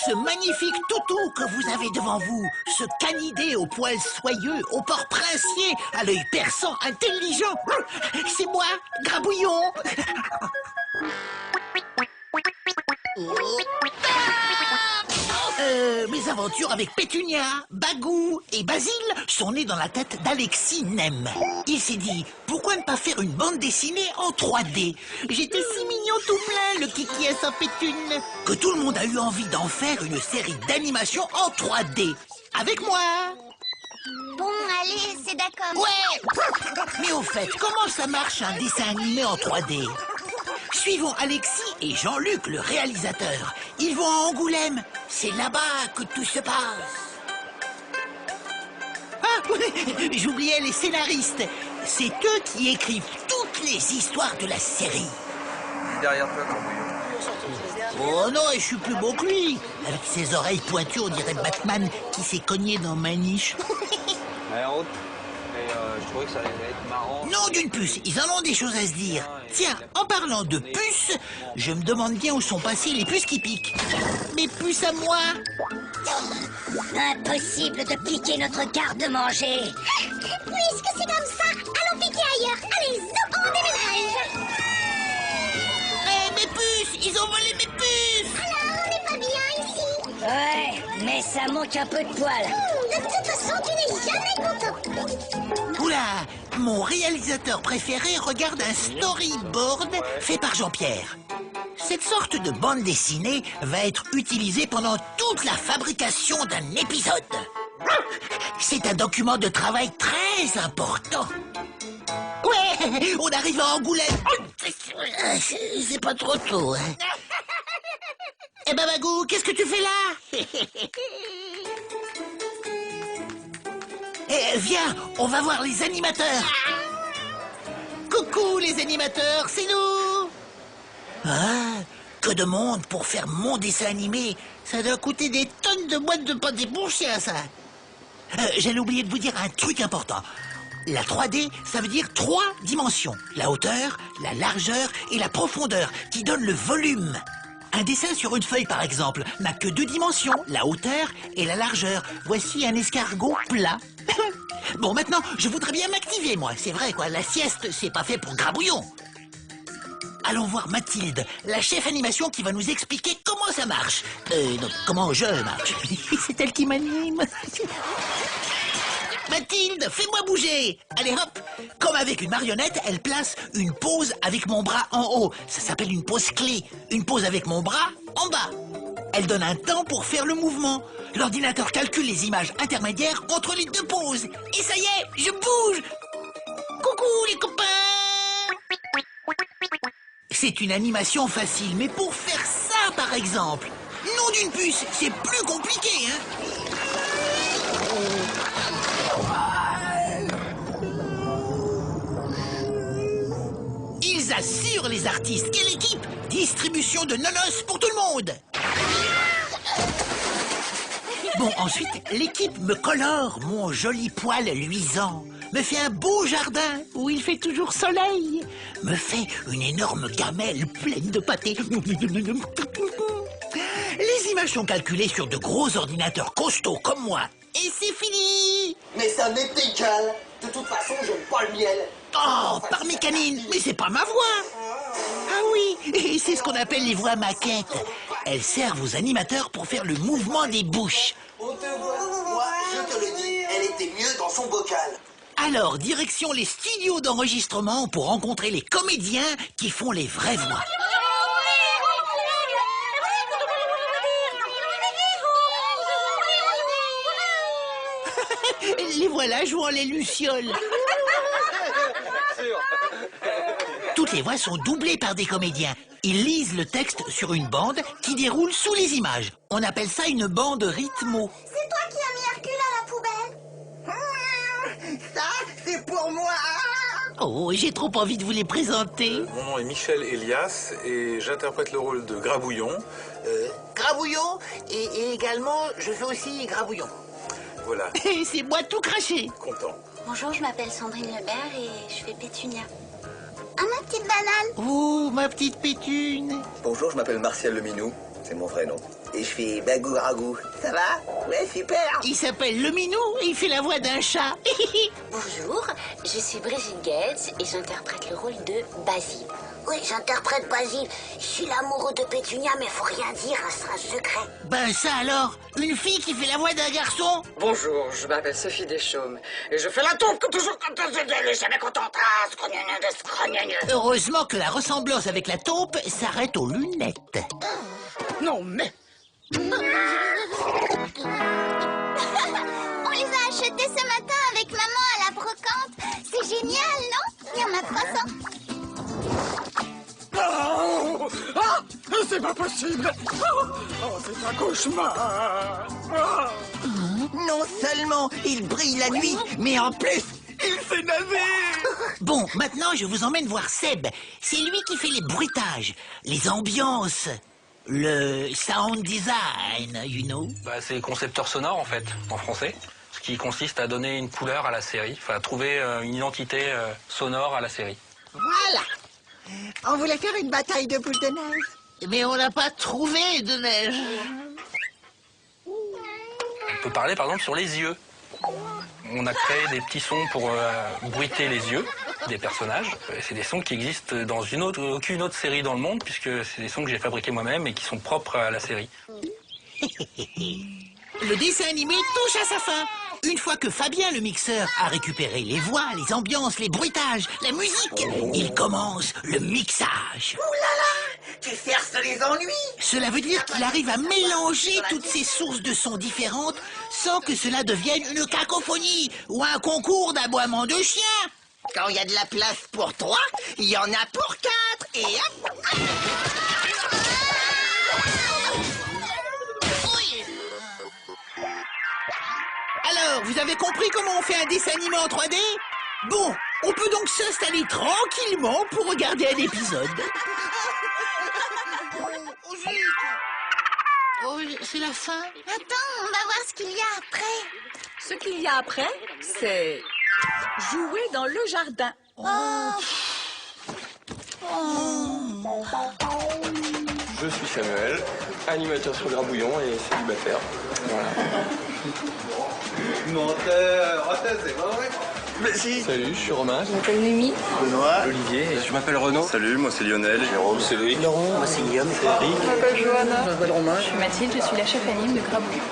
Ce magnifique toutou que vous avez devant vous, ce canidé aux poils soyeux, au port princier, à l'œil perçant, intelligent, c'est moi, Grabouillon. Mes aventures avec Pétunia, Bagou et Basile sont nées dans la tête d'Alexis Nem. Il s'est dit, pourquoi ne pas faire une bande dessinée en 3D? J'étais si mignon tout plein, le kiki à sa pétune, que tout le monde a eu envie d'en faire une série d'animation en 3D. Avec moi. Bon, allez, c'est d'accord. Ouais. Mais au fait, comment ça marche un dessin animé en 3D? Suivons Alexis et Jean-Luc, le réalisateur. Ils vont à Angoulême. C'est là-bas que tout se passe. Ah, j'oubliais les scénaristes. C'est eux qui écrivent toutes les histoires de la série. Derrière toi, Grabouillon. Oh non, je suis plus beau que lui. Avec ses oreilles pointues, on dirait Batman qui s'est cogné dans ma niche. Allez, en route. Et je trouvais que ça allait être marrant. Non d'une puce, ils en ont des choses à se dire. Tiens, en parlant de puces, je me demande bien où sont passées les puces qui piquent. Mes puces à moi. Impossible de piquer notre garde-manger. Puisque c'est comme ça, allons piquer ailleurs. Allez, zo, on déménage. Mes puces, ils ont volé mes puces. Alors, on n'est pas bien ici. Ouais, mais ça manque un peu de poils. De toute façon, tu n'es jamais content. Oula, mon réalisateur préféré regarde un storyboard fait par Jean-Pierre. Cette sorte de bande dessinée va être utilisée pendant toute la fabrication d'un épisode. C'est un document de travail très important. Ouais, on arrive à Angoulême. C'est pas trop tôt, hein. Eh ben, Bagou, qu'est-ce que tu fais là? Eh, viens, on va voir les animateurs. Coucou les animateurs, c'est nous. Ah, que de monde pour faire mon dessin animé. Ça doit coûter des tonnes de boîtes de pâte pour chien, ça. J'allais oublier de vous dire un truc important. La 3D, ça veut dire 3 dimensions. La hauteur, la largeur et la profondeur, qui donnent le volume. Un dessin sur une feuille, par exemple, n'a que 2 dimensions, la hauteur et la largeur. Voici un escargot plat. Bon, maintenant, je voudrais bien m'activer, moi. C'est vrai, quoi, la sieste, c'est pas fait pour Grabouillon. Allons voir Mathilde, la chef animation qui va nous expliquer comment ça marche. Non, comment je marche. C'est elle qui m'anime. Mathilde, fais-moi bouger. Allez hop. Comme avec une marionnette, elle place une pose avec mon bras en haut. Ça s'appelle une pose clé. Une pose avec mon bras en bas. Elle donne un temps pour faire le mouvement. L'ordinateur calcule les images intermédiaires entre les 2 poses. Et ça y est, je bouge. Coucou les copains. C'est une animation facile, mais pour faire ça, par exemple, nom d'une puce, c'est plus compliqué, hein. Ils assurent les artistes. Quelle équipe! Distribution de nonos pour tout le monde. Bon, ensuite, l'équipe me colore mon joli poil luisant, me fait un beau jardin où il fait toujours soleil, me fait une énorme gamelle pleine de pâté. Les images sont calculées sur de gros ordinateurs costauds comme moi. Et c'est fini! Mais ça m'est égal. De toute façon, j'aime pas le miel. Oh, par mes canines, mais c'est pas ma voix! Ah oui, et c'est ce qu'on appelle les voix maquettes. Elles servent aux animateurs pour faire le mouvement des bouches. On te voit. Moi, je te le dis, elle était mieux dans son bocal. Alors, direction les studios d'enregistrement pour rencontrer les comédiens qui font les vraies voix. Les voilà jouant les lucioles. Toutes les voix sont doublées par des comédiens. Ils lisent le texte sur une bande qui déroule sous les images. On appelle ça une bande rythmo. C'est toi qui as mis Hercule à la poubelle. Ça, c'est pour moi. Oh, j'ai trop envie de vous les présenter. Mon nom est Michel Elias et j'interprète le rôle de Grabouillon. Grabouillon, et également, je fais aussi Grabouillon. Voilà, C'est moi tout craché. content. Bonjour, je m'appelle Sandrine Lebert et je fais Pétunia. Ah, ma petite Nanan. Oh, ma petite Pétune. Bonjour, je m'appelle Martial Leminou, c'est mon vrai nom. Et je fais Bagou Ragou. Ça va? Ouais, super. Il s'appelle le Minou et il fait la voix d'un chat. Bonjour, je suis Brigitte Gates et j'interprète le rôle de Basile. Oui, j'interprète Basile. Je suis l'amoureux de Pétunia, mais faut rien dire, c'est un secret. Ben ça alors, une fille qui fait la voix d'un garçon? Bonjour, je m'appelle Sophie Deschaumes et je fais la taupe comme toujours quand elle est jamais contente. Ah, scrogneux. Heureusement que la ressemblance avec la taupe s'arrête aux lunettes. Non mais... On les a achetés ce matin avec maman à la brocante. C'est génial, non? Il y en a 300. Ah, c'est pas possible. Oh, c'est un cauchemar. Non seulement il brille la nuit, mais en plus, il fait nager. Bon, maintenant je vous emmène voir Seb. C'est lui qui fait les bruitages, les ambiances, le sound design, you know. Bah, c'est concepteur sonore en fait, en français. Ce qui consiste à donner une couleur à la série, enfin à trouver une identité sonore à la série. Voilà. On voulait faire une bataille de boules de neige. Mais on n'a pas trouvé de neige. On peut parler par exemple sur les yeux. On a créé des petits sons pour bruiter les yeux des personnages. C'est des sons qui existent dans aucune autre série dans le monde, puisque c'est des sons que j'ai fabriqués moi-même et qui sont propres à la série. Le dessin animé touche à sa fin. Une fois que Fabien le mixeur a récupéré les voix, les ambiances, les bruitages, la musique, il commence le mixage. Ouh là là, tu cherches les ennuis. Cela veut dire qu'il arrive à mélanger toutes ces sources de sons différentes sans que cela devienne une cacophonie ou un concours d'aboiement de chiens. Quand il y a de la place pour 3, il y en a pour 4. Et hop. Alors, vous avez compris comment on fait un dessin animé en 3D? Bon, on peut donc s'installer tranquillement pour regarder un épisode. Oh, c'est la fin. Attends, on va voir ce qu'il y a après. Ce qu'il y a après, c'est jouer dans le jardin. Je suis Samuel, animateur sur Grabouillon et célibataire. Voilà. Menteur, c'est pas vrai. Mais si. Salut, je suis Romain. Je m'appelle Mimi. Benoît. Olivier. Je m'appelle Renaud. Salut, moi c'est Lionel. Jérôme, c'est Loïc. Laurent. Moi c'est Guillaume. Je m'appelle Johanna. Je m'appelle Romain. Je suis Mathilde, je suis la chef anime de Grabouillon.